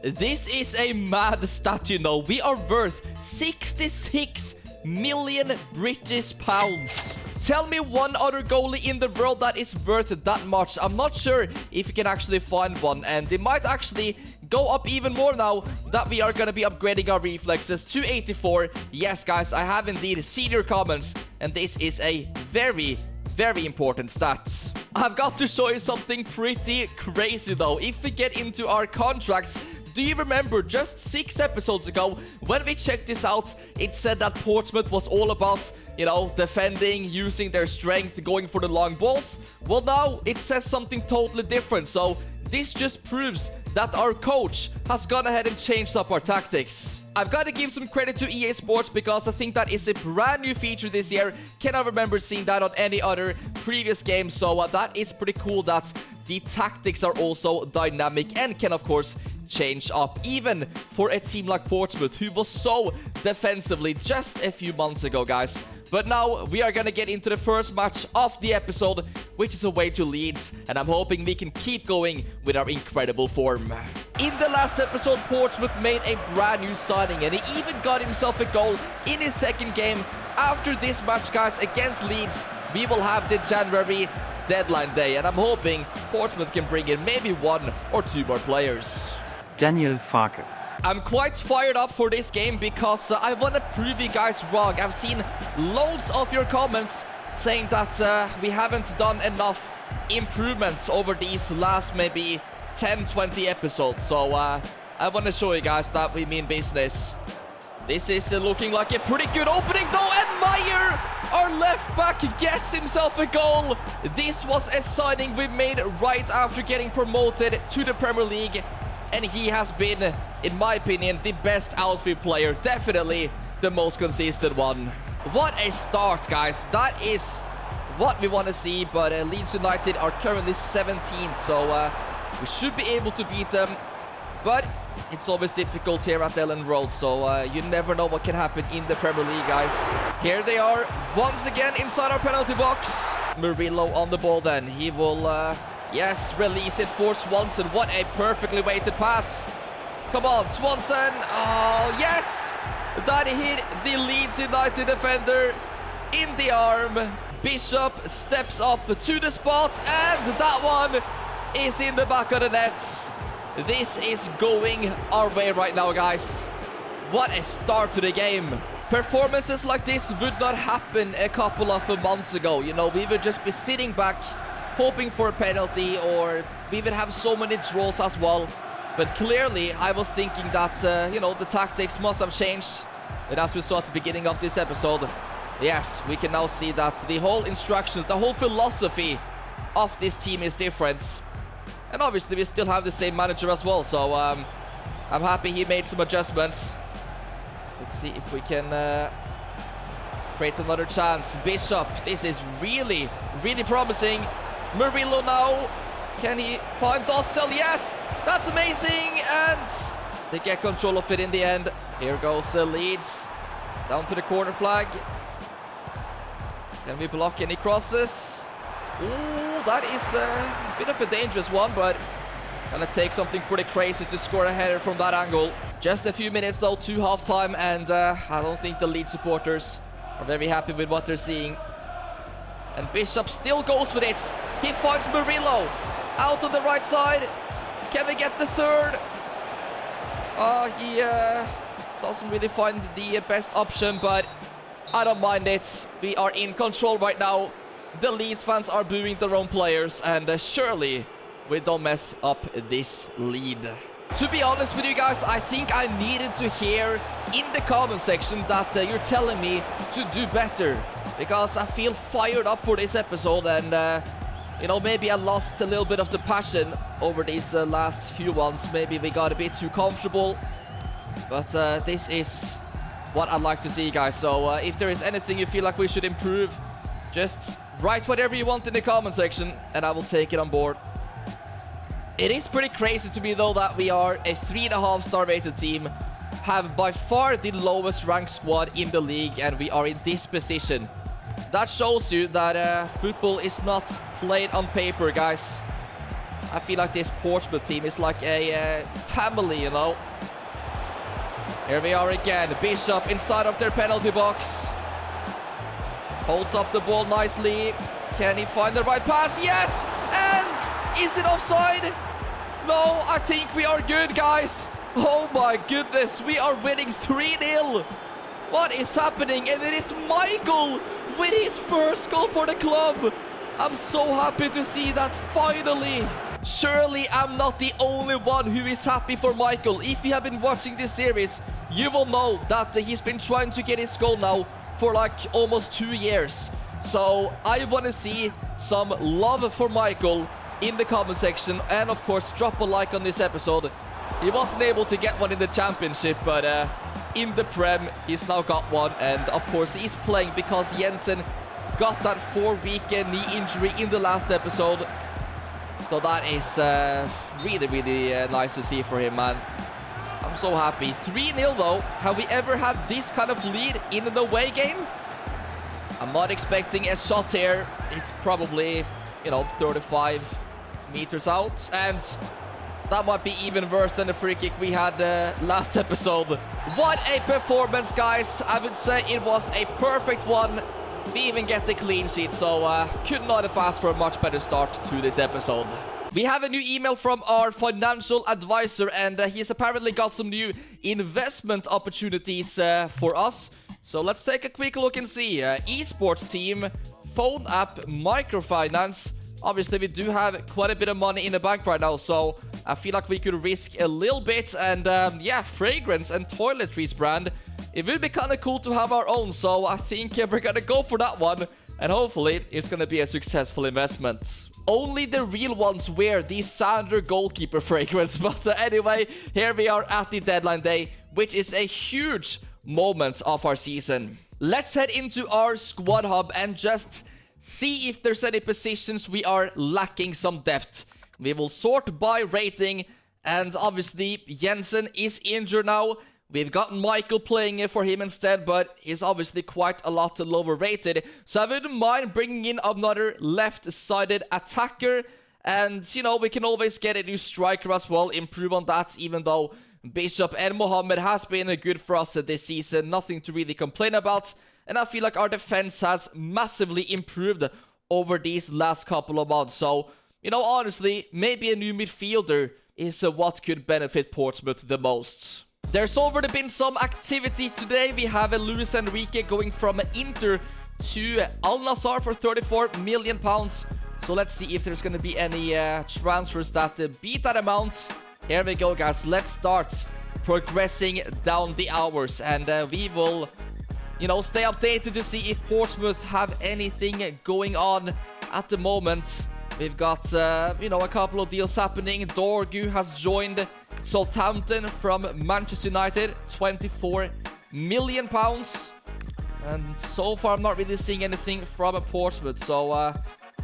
This is a mad stat, you know. We are worth 66 million British pounds. Tell me one other goalie in the world that is worth that much. I'm not sure if you can actually find one, and it might actually go up even more now that we are gonna be upgrading our reflexes to 84. Yes, guys, I have indeed seen your comments, and this is a very important stat. I've got to show you something pretty crazy though. If we get into our contracts, do you remember just 6 episodes ago when we checked this out, it said that Portsmouth was all about, you know, defending, using their strength, going for the long balls? Well, now it says something totally different. So this just proves that our coach has gone ahead and changed up our tactics. I've got to give some credit to EA Sports because I think that is a brand new feature this year. Cannot remember seeing that on any other previous game. So that is pretty cool that the tactics are also dynamic and can, of course, change up, even for a team like Portsmouth, who was so defensively just a few months ago, guys. But now we are gonna get into the first match of the episode, which is away to Leeds, and I'm hoping we can keep going with our incredible form. In the last episode, Portsmouth made a brand new signing, and he even got himself a goal in his second game. After this match, guys, against Leeds, we will have the January deadline day, and I'm hoping Portsmouth can bring in maybe 1 or 2 more players. Daniel Farke. I'm quite fired up for this game because I want to prove you guys wrong. I've seen loads of your comments saying that we haven't done enough improvements over these last maybe 10-20 episodes. So I want to show you guys that we mean business. This is looking like a pretty good opening though, and Meyer, our left back, gets himself a goal. This was a signing we made right after getting promoted to the Premier League. And he has been, in my opinion, the best outfield player. Definitely the most consistent one. What a start, guys. That is what we want to see. But Leeds United are currently 17th. So we should be able to beat them. But it's always difficult here at Ellen Road. So you never know what can happen in the Premier League, guys. Here they are once again inside our penalty box. Murillo on the ball then. He will... yes, release it for Swanson. What a perfectly weighted pass. Come on, Swanson. Oh, yes. That hit the Leeds United defender in the arm. Bishop steps up to the spot, and that one is in the back of the net. This is going our way right now, guys. What a start to the game. Performances like this would not happen a couple of months ago. You know, we would just be sitting back hoping for a penalty, or we would have so many draws as well. But clearly, I was thinking that, you know, the tactics must have changed. And as we saw at the beginning of this episode, yes, we can now see that the whole instructions, the whole philosophy of this team is different. And obviously, we still have the same manager as well. So, I'm happy he made some adjustments. Let's see if we can create another chance. Bishop, this is really promising. Murillo now. Can he find Dossel? Yes! That's amazing! And they get control of it in the end. Here goes Leeds. Down to the corner flag. Can we block any crosses? Ooh, that is a bit of a dangerous one, but gonna take something pretty crazy to score a header from that angle. Just a few minutes though to halftime, and I don't think the Leeds supporters are very happy with what they're seeing. And Bishop still goes with it. He finds Murillo out on the right side. Can they get the third? He doesn't really find the best option, but I don't mind it. We are in control right now. The Leeds fans are booing their own players, and surely we don't mess up this lead. To be honest with you guys, I think I needed to hear in the comment section that you're telling me to do better, because I feel fired up for this episode, and you know, maybe I lost a little bit of the passion over these last few ones. Maybe we got a bit too comfortable, but this is what I'd like to see, guys. So if there is anything you feel like we should improve, just write whatever you want in the comment section and I will take it on board. It is pretty crazy to me though that we are a 3.5-star rated team, have by far the lowest ranked squad in the league, and we are in this position. That shows you that football is not played on paper, guys. I feel like this Portsmouth team is like a family, you know. Here we are again. Bishop inside of their penalty box. Holds up the ball nicely. Can he find the right pass? Yes! And is it offside? No, I think we are good, guys. Oh my goodness, we are winning 3-0. What is happening? And it is Michael with his first goal for the club. I'm so happy to see that finally. Surely I'm not the only one who is happy for Michael. If you have been watching this series, you will know that he's been trying to get his goal now for like almost 2 years. So I want to see some love for Michael in the comment section. And of course, drop a like on this episode. He wasn't able to get one in the championship, but in the Prem, he's now got one. And of course, he's playing because Jensen got that 4-week knee injury in the last episode. So that is really nice to see for him, man. I'm so happy. 3-0 though. Have we ever had this kind of lead in an away game? I'm not expecting a shot here. It's probably, you know, 35 meters out. And that might be even worse than the free kick we had last episode. What a performance, guys. I would say it was a perfect one. We even get the clean sheet, so could not have asked for a much better start to this episode. We have a new email from our financial advisor, and he's apparently got some new investment opportunities for us. So let's take a quick look and see. Esports team, phone app, microfinance. Obviously, we do have quite a bit of money in the bank right now, so I feel like we could risk a little bit. And yeah, fragrance and toiletries brand. It would be kind of cool to have our own, so I think we're gonna go for that one. And hopefully, it's gonna be a successful investment. Only the real ones wear the Sander Goalkeeper fragrance. But anyway, here we are at the deadline day, which is a huge moment of our season. Let's head into our squad hub and just see if there's any positions we are lacking some depth. We will sort by rating, and obviously Jensen is injured now. We've got Michael playing it for him instead, but he's obviously quite a lot lower rated. So I wouldn't mind bringing in another left-sided attacker. And, you know, we can always get a new striker as well, improve on that, even though Bishop and Mohammed has been good for us this season. Nothing to really complain about. And I feel like our defense has massively improved over these last couple of months. So, you know, honestly, maybe a new midfielder is what could benefit Portsmouth the most. There's already been some activity today. We have a Luis Enrique going from Inter to Al Nassr for £34 million. So let's see if there's going to be any transfers that beat that amount. Here we go, guys. Let's start progressing down the hours. And we will, you know, stay updated to see if Portsmouth have anything going on at the moment. We've got, you know, a couple of deals happening. Dorgu has joined Southampton from Manchester United, £24 million. And so far, I'm not really seeing anything from Portsmouth. So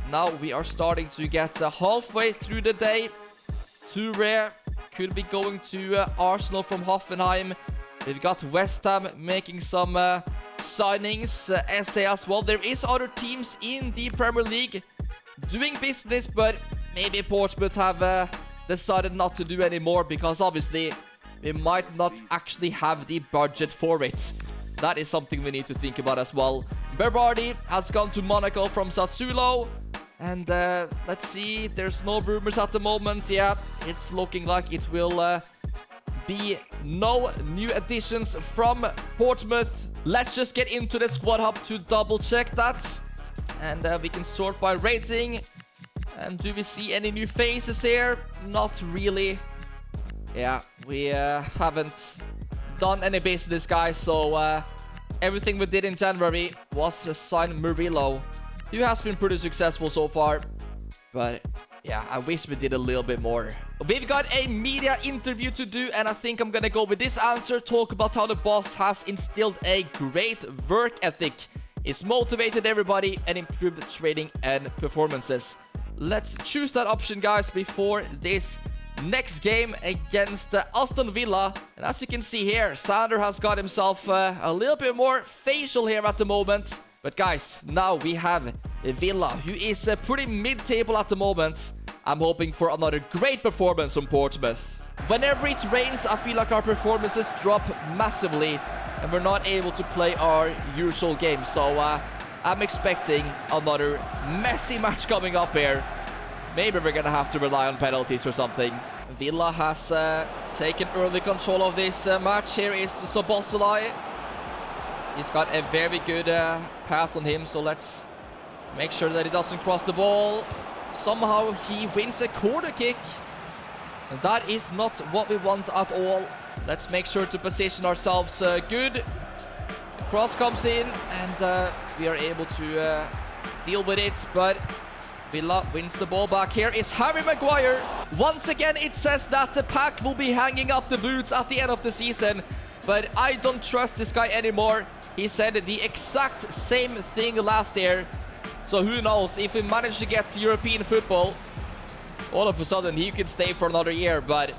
now we are starting to get halfway through the day. Toure could be going to Arsenal from Hoffenheim. We've got West Ham making some signings. SA as well. There is other teams in the Premier League doing business, but maybe Portsmouth have decided not to do any more because obviously we might not actually have the budget for it. That is something we need to think about as well. Berardi has gone to Monaco from Sassuolo. And let's see, there's no rumors at the moment. Yeah, it's looking like it will be no new additions from Portsmouth. Let's just get into the squad hub to double check that. And we can sort by rating. And do we see any new faces here? Not really. Yeah, we haven't done any business, guys. So everything we did in January was sign Murillo, who has been pretty successful so far. But yeah, I wish we did a little bit more. We've got a media interview to do, and I think I'm gonna go with this answer. Talk about how the boss has instilled a great work ethic. It's motivated everybody and improved training and performances. Let's choose that option, guys, before this next game against Aston Villa. And as you can see here, Sander has got himself a little bit more facial here at the moment. But guys, now we have Villa, who is pretty mid-table at the moment. I'm hoping for another great performance from Portsmouth. Whenever it rains, I feel like our performances drop massively and we're not able to play our usual game. So I'm expecting another messy match coming up here. Maybe we're gonna have to rely on penalties or something. Villa has taken early control of this match. Here is Soboslai. He's got a very good pass on him, so let's make sure that he doesn't cross the ball. Somehow he wins a corner kick. And that is not what we want at all. Let's make sure to position ourselves good. The cross comes in and we are able to deal with it, but Villa wins the ball back. Here is Harry Maguire. Once again, it says that the pack will be hanging up the boots at the end of the season, but I don't trust this guy anymore. He said the exact same thing last year. So who knows, if we manage to get to European football, all of a sudden he could stay for another year. But,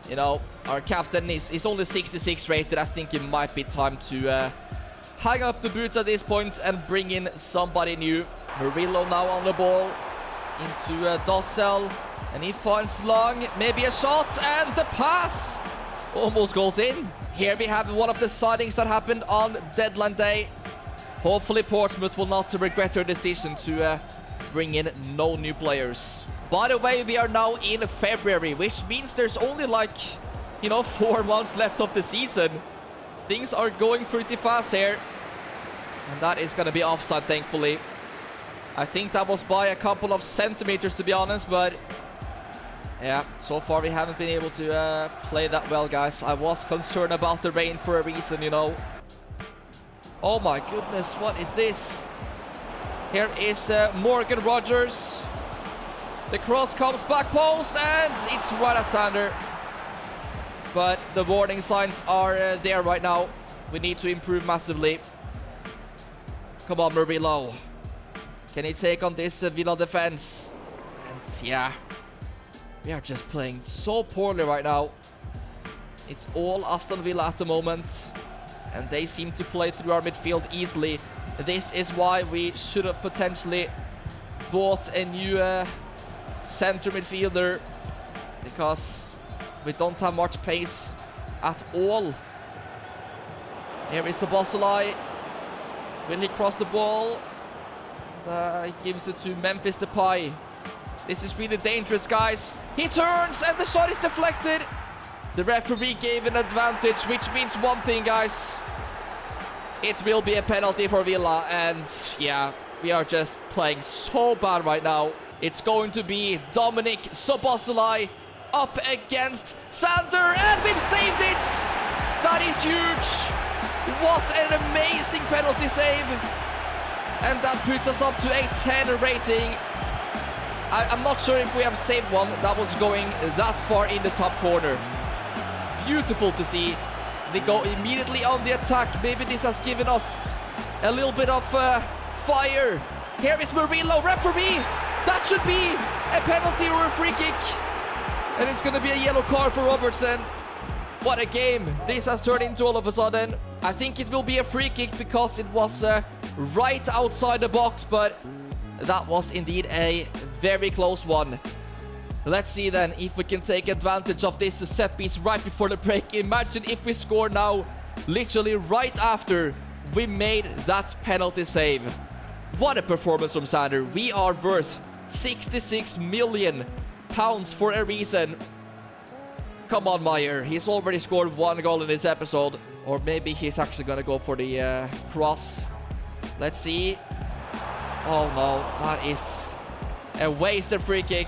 you know, our captain is only 66 rated. I think it might be time to hang up the boots at this point and bring in somebody new. Murillo now on the ball into Dossel, and he finds Long, maybe a shot, and the pass almost goes in. Here we have one of the signings that happened on deadline day. Hopefully Portsmouth will not regret their decision to bring in no new players. By the way, we are now in February, which means there's only like, you know, 4 months left of the season. Things are going pretty fast here. And that is going to be offside, thankfully. I think that was by a couple of centimeters, to be honest, but yeah, so far we haven't been able to play that well, guys. I was concerned about the rain for a reason, you know. Oh my goodness, what is this? Here is Morgan Rogers. The cross comes back post, and it's right at Sander. But the warning signs are there right now. We need to improve massively. Come on, Murillo. Can he take on this Villa defense? And yeah, we are just playing so poorly right now. It's all Aston Villa at the moment, and they seem to play through our midfield easily. This is why we should have potentially bought a new center midfielder, because we don't have much pace at all. Here is Soboslai. Will he cross the ball? He gives it to Memphis Depay. This is really dangerous, guys. He turns and the shot is deflected. The referee gave an advantage, which means one thing, guys. It will be a penalty for Villa, and yeah, we are just playing so bad right now. It's going to be Dominic Soboslai up against Sander, and we've saved it! That is huge! What an amazing penalty save! And that puts us up to a 10 rating. I'm not sure if we have saved one that was going that far in the top corner. Beautiful to see. They go immediately on the attack. Maybe this has given us a little bit of fire. Here is Murillo, referee. That should be a penalty or a free kick. And it's going to be a yellow card for Robertson. What a game this has turned into all of a sudden. I think it will be a free kick because it was right outside the box, but that was indeed a very close one. Let's see then if we can take advantage of this set piece right before the break. Imagine if we score now, literally right after we made that penalty save. What a performance from Sander. We are worth £66 million for a reason. Come on, Meyer. He's already scored 1 goal in this episode. Or maybe he's actually going to go for the cross. Let's see. Oh no, that is a wasted free kick.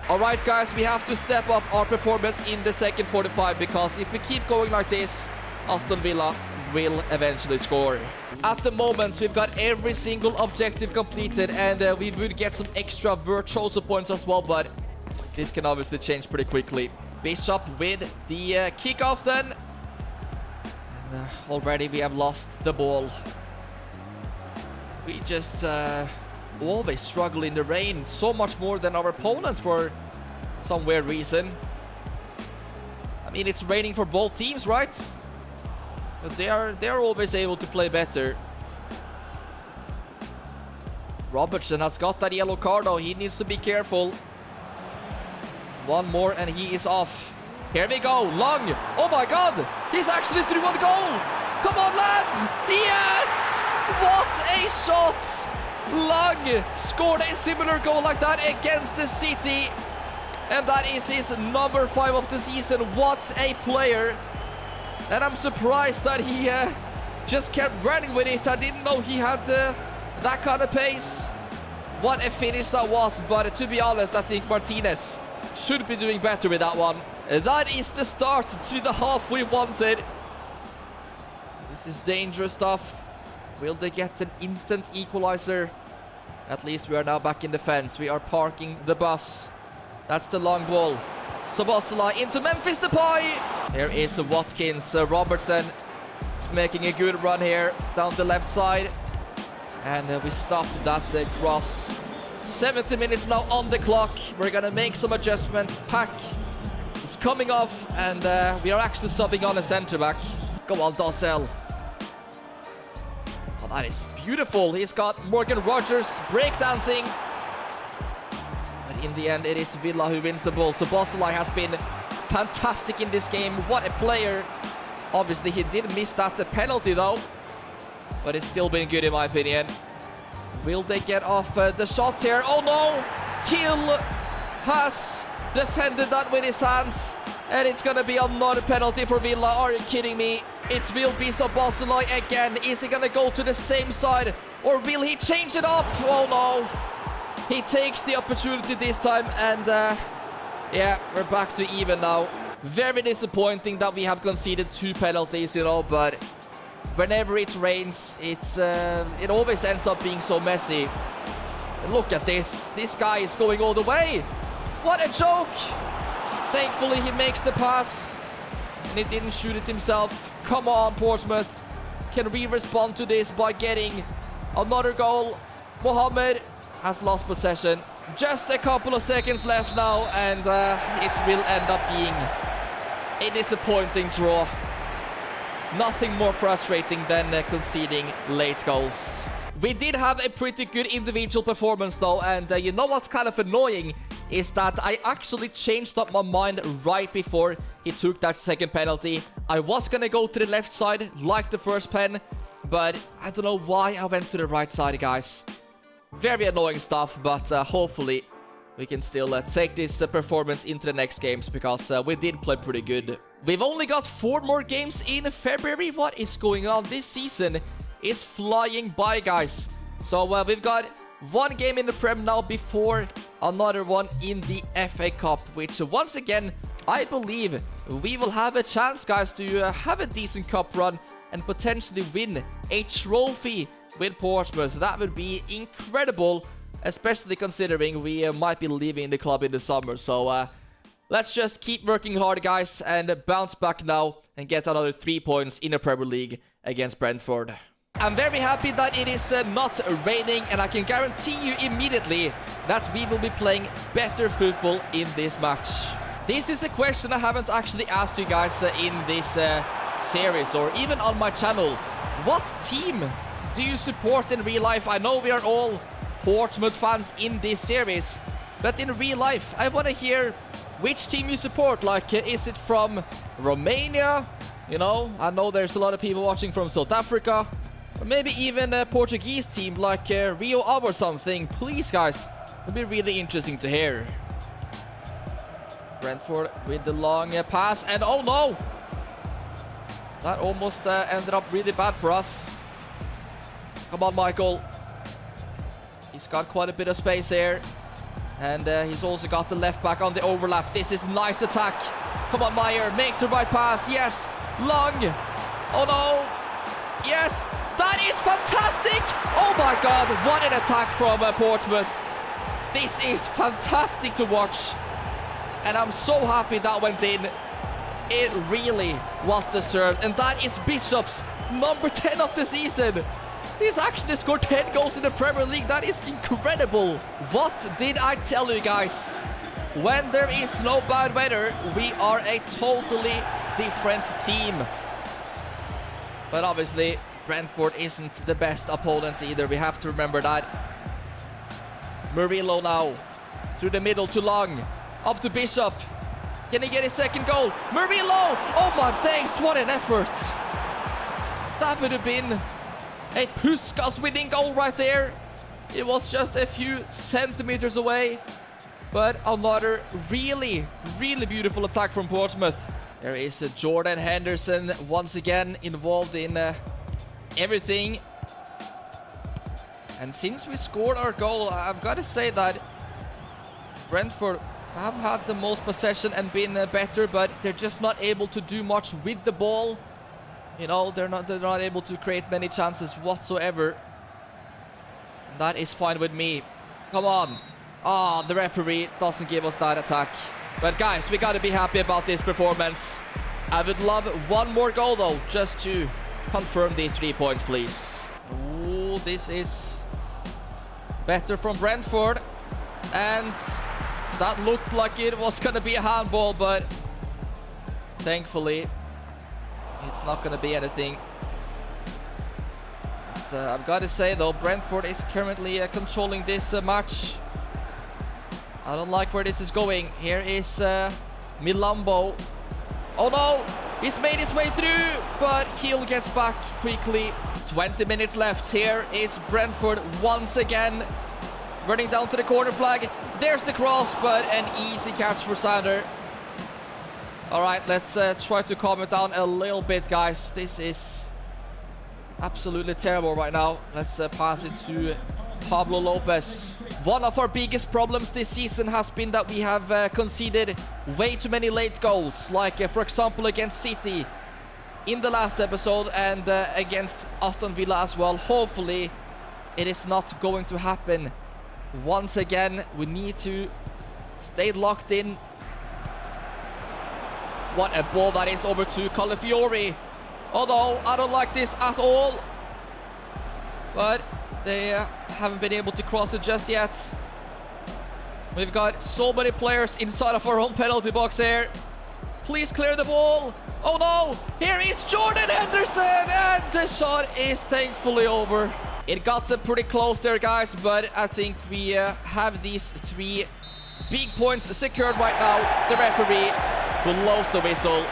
Alright guys, we have to step up our performance in the second 45, because if we keep going like this, Aston Villa will eventually score. At the moment, we've got every single objective completed, and we would get some extra virtuoso points as well, but this can obviously change pretty quickly. Bishop with the kickoff then. And, already we have lost the ball. We just always struggle in the rain, so much more than our opponents for some weird reason. I mean, it's raining for both teams, right? But they are always able to play better. Robertson has got that yellow card though. He needs to be careful. One more and he is off. Here we go. Long. Oh my god. He's actually through on goal. Come on, lads. Yes. What a shot. Long scored a similar goal like that against the City. And that is his number 5 of the season. What a player. And I'm surprised that he just kept running with it. I didn't know he had that kind of pace. What a finish that was. But to be honest, I think Martinez should be doing better with that one. That is the start to the half we wanted. This is dangerous stuff. Will they get an instant equalizer? At least we are now back in defense. We are parking the bus. That's the long ball. Szoboszlai into Memphis Depay. Here is Watkins. Robertson is making a good run here down the left side. And we stop that cross. 70 minutes now on the clock. We're going to make some adjustments. Pack is coming off. And we are actually subbing on a centre-back. Go on, Dossel. Oh, that is beautiful. He's got Morgan Rogers breakdancing. But in the end, it is Villa who wins the ball. So Szoboszlai has been fantastic in this game. What a player. Obviously, he did miss that penalty, though. But it's still been good, in my opinion. Will they get off the shot here? Oh, no. Hill has defended that with his hands. And it's going to be another penalty for Villa. Are you kidding me? It will be Szoboszlai again. Is he going to go to the same side? Or will he change it up? Oh, no. He takes the opportunity this time. And, yeah, we're back to even now. Very disappointing that we have conceded 2 penalties, you know. But whenever it rains, it always ends up being so messy. And look at this. This guy is going all the way. What a joke. Thankfully, he makes the pass. And he didn't shoot it himself. Come on, Portsmouth. Can we respond to this by getting another goal? Mohamed has lost possession. Just a couple of seconds left now. And it will end up being a disappointing draw. Nothing more frustrating than conceding late goals. We did have a pretty good individual performance though, and you know what's kind of annoying is that I actually changed up my mind right before he took that second penalty. I was gonna go to the left side like the first pen, but I don't know why I went to the right side, guys. Very annoying stuff, but hopefully we can still take this performance into the next games, because we did play pretty good. We've only got 4 more games in February. What is going on? This season is flying by, guys. So we've got 1 game in the Prem now before another one in the FA Cup, which once again, I believe we will have a chance, guys, to have a decent cup run and potentially win a trophy with Portsmouth. That would be incredible, especially considering we might be leaving the club in the summer. So let's just keep working hard, guys, and bounce back now and get another 3 points in the Premier League against Brentford. I'm very happy that it is not raining, and I can guarantee you immediately that we will be playing better football in this match. This is a question I haven't actually asked you guys in this series or even on my channel. What team do you support in real life? I know we are all Portsmouth fans in this series, but in real life, I want to hear which team you support. Like, is it from Romania? You know, I know there's a lot of people watching from South Africa. Or maybe even a Portuguese team like Rio Ave or something. Please, guys, it'll be really interesting to hear. Brentford with the long pass, and oh no! That almost ended up really bad for us. Come on, Michael. He's got quite a bit of space here. And he's also got the left back on the overlap. This is nice attack. Come on, Meyer. Make the right pass. Yes. Long. Oh, no. Yes. That is fantastic. Oh, my God. What an attack from Portsmouth. This is fantastic to watch. And I'm so happy that went in. It really was deserved. And that is Bishop's number 10 of the season. He's actually scored 10 goals in the Premier League. That is incredible. What did I tell you guys? When there is no bad weather, we are a totally different team. But obviously, Brentford isn't the best opponents either. We have to remember that. Murillo now. Through the middle to Long. Up to Bishop. Can he get his second goal? Murillo! Oh my days, what an effort. That would have been a Puskas winning goal right there. It was just a few centimeters away. But another really, really beautiful attack from Portsmouth. There is Jordan Henderson once again involved in everything. And since we scored our goal, I've got to say that Brentford have had the most possession and been better, but they're just not able to do much with the ball. You know, they're not able to create many chances whatsoever. And that is fine with me. Come on. Oh, the referee doesn't give us that attack. But guys, we got to be happy about this performance. I would love one more goal though, just to confirm these 3 points, please. Oh, this is better from Brentford. And that looked like it was going to be a handball, but thankfully it's not going to be anything. But, I've got to say though, Brentford is currently controlling this match. I don't like where this is going. Here is Milambo. Oh no, he's made his way through, but Hill gets back quickly. 20 minutes left. Here is Brentford once again running down to the corner flag. There's the cross, but an easy catch for Sander. All right, let's try to calm it down a little bit, guys. This is absolutely terrible right now. Let's pass it to Pablo Lopez. One of our biggest problems this season has been that we have conceded way too many late goals, like for example against City in the last episode and against Aston Villa as well. Hopefully it is not going to happen once again. We need to stay locked in. What a ball that is, over to Calafiori. Although I don't like this at all, but they haven't been able to cross it just yet. We've got so many players inside of our own penalty box here. Please clear the ball. Oh no, here is Jordan Henderson, and the shot is thankfully over. It got pretty close there, guys, but I think we have these 3 big points secured right now. The referee blows the whistle.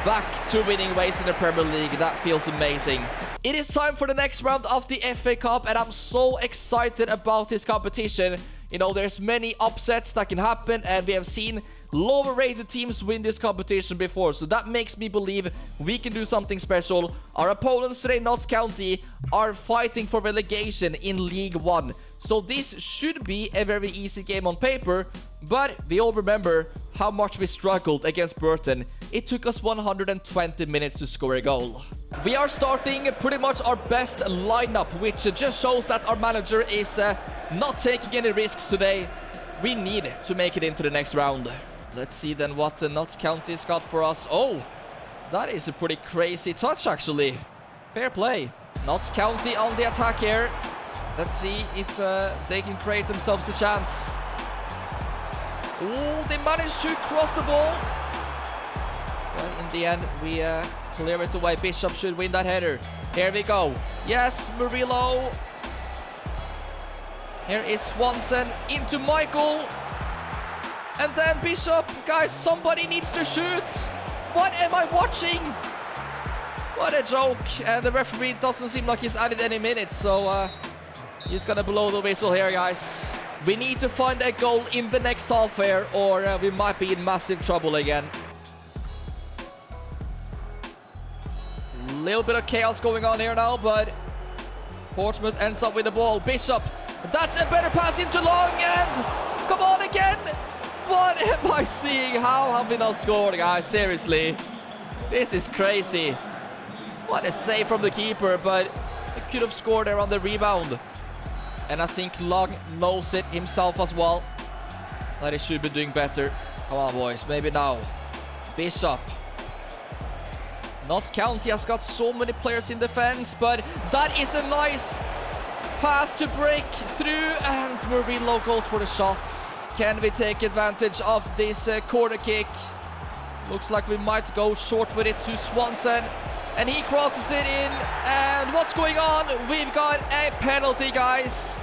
Back to winning ways in the Premier League. That feels amazing. It is time for the next round of the FA Cup, and I'm so excited about this competition. You know, there's many upsets that can happen, and we have seen lower rated teams win this competition before, so that makes me believe we can do something special. Our opponents today, Notts County, are fighting for relegation in League One, so this should be a very easy game on paper, but we all remember how much we struggled against Burton. It took us 120 minutes to score a goal. We are starting pretty much our best lineup, which just shows that our manager is not taking any risks today. We need to make it into the next round. Let's see then what Notts County's got for us. Oh, that is a pretty crazy touch, actually. Fair play. Notts County on the attack here. Let's see if they can create themselves a chance. Oh, they managed to cross the ball. Well, in the end, we clear it away. Bishop should win that header. Here we go. Yes, Murillo. Here is Swanson into Michael. And then Bishop. Guys, somebody needs to shoot. What am I watching? What a joke. And the referee doesn't seem like he's added any minutes. So he's gonna blow the whistle here, guys. We need to find a goal in the next half here, or we might be in massive trouble again. Little bit of chaos going on here now, but Portsmouth ends up with the ball. Bishop, that's a better pass into Long, and come on again. What am I seeing? How have we not scored, guys? Seriously, this is crazy. What a save from the keeper, but he could have scored there on the rebound. And I think Long knows it himself as well, that he should be doing better. Come on, boys, maybe now. Bishop. Notts County has got so many players in defense, but that is a nice pass to break through, and Murillo goes for the shot. Can we take advantage of this corner kick? Looks like we might go short with it to Swanson, and he crosses it in. And what's going on? We've got a penalty, guys.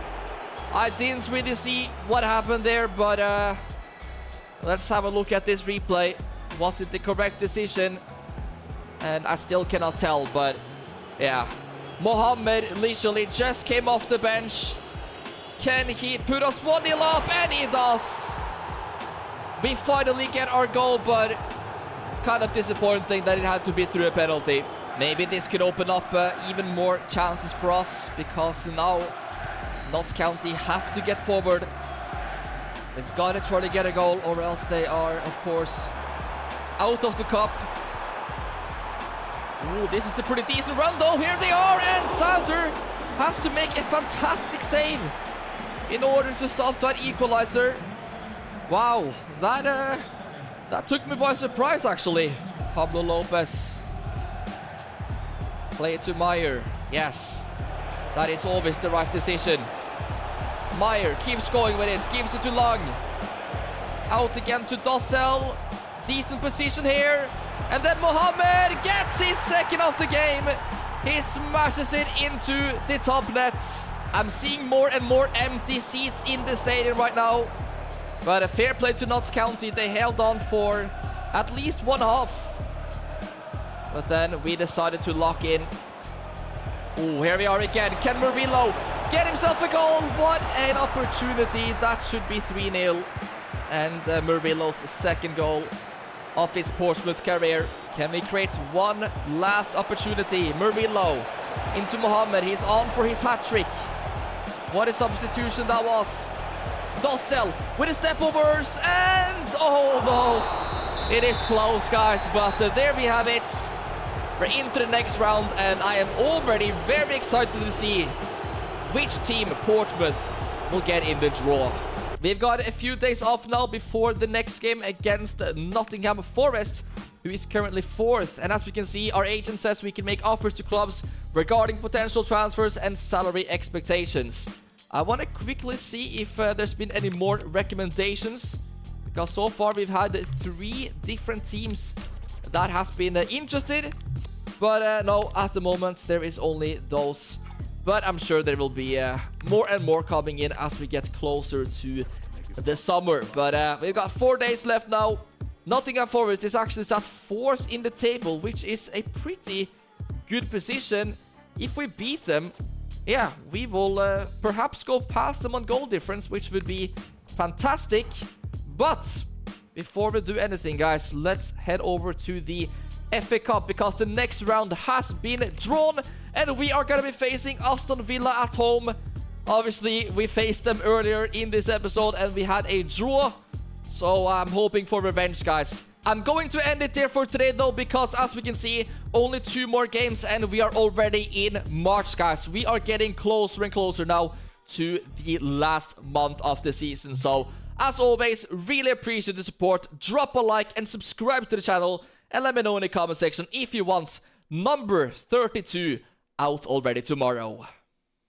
I didn't really see what happened there, but Let's have a look at this replay. Was it the correct decision? And I still cannot tell, but yeah. Mohamed literally just came off the bench. Can he put us 1-0 up? And he does. We finally get our goal, but kind of disappointing that it had to be through a penalty. Maybe this could open up even more chances for us, because now Notts County have to get forward. They've got to try to get a goal, or else they are, of course, out of the cup. Ooh, this is a pretty decent run though. Here they are, and Sauter has to make a fantastic save in order to stop that equalizer. Wow, that took me by surprise actually. Pablo Lopez. Play it to Meyer. Yes, that is always the right decision. Meyer keeps going with it, gives it to Lang. Out again to Dossel. Decent position here. And then Mohamed gets his second of the game. He smashes it into the top net. I'm seeing more and more empty seats in the stadium right now. But a fair play to Notts County. They held on for at least one half. But then we decided to lock in. Oh, here we are again. Can Murillo get himself a goal? What an opportunity. That should be 3-0. And Murillo's second goal of its Portsmouth career. Can we create one last opportunity? Murillo into Mohamed. He's on for his hat-trick. What a substitution that was. Dossel with a step overs, and oh no, it is close, guys, but there we have it. We're into the next round, and I am already very excited to see which team Portsmouth will get in the draw. We've got a few days off now before the next game against Nottingham Forest, who is currently 4th. And as we can see, our agent says we can make offers to clubs regarding potential transfers and salary expectations. I want to quickly see if there's been any more recommendations, because so far we've had 3 different teams that has been interested. But no, at the moment there is only those. But I'm sure there will be more and more coming in as we get closer to the summer. But we've got 4 days left now. Nottingham Forest is actually sat 4th in the table, which is a pretty good position. If we beat them, yeah, we will perhaps go past them on goal difference, which would be fantastic. But before we do anything, guys, let's head over to the FA Cup, because the next round has been drawn and we are going to be facing Aston Villa at home. Obviously, we faced them earlier in this episode and we had a draw, so I'm hoping for revenge, guys. I'm going to end it there for today though, because as we can see, only 2 more games and we are already in March, guys. We are getting closer and closer now to the last month of the season. So as always, really appreciate the support. Drop a like and subscribe to the channel, and let me know in the comment section if you want number 32 out already tomorrow.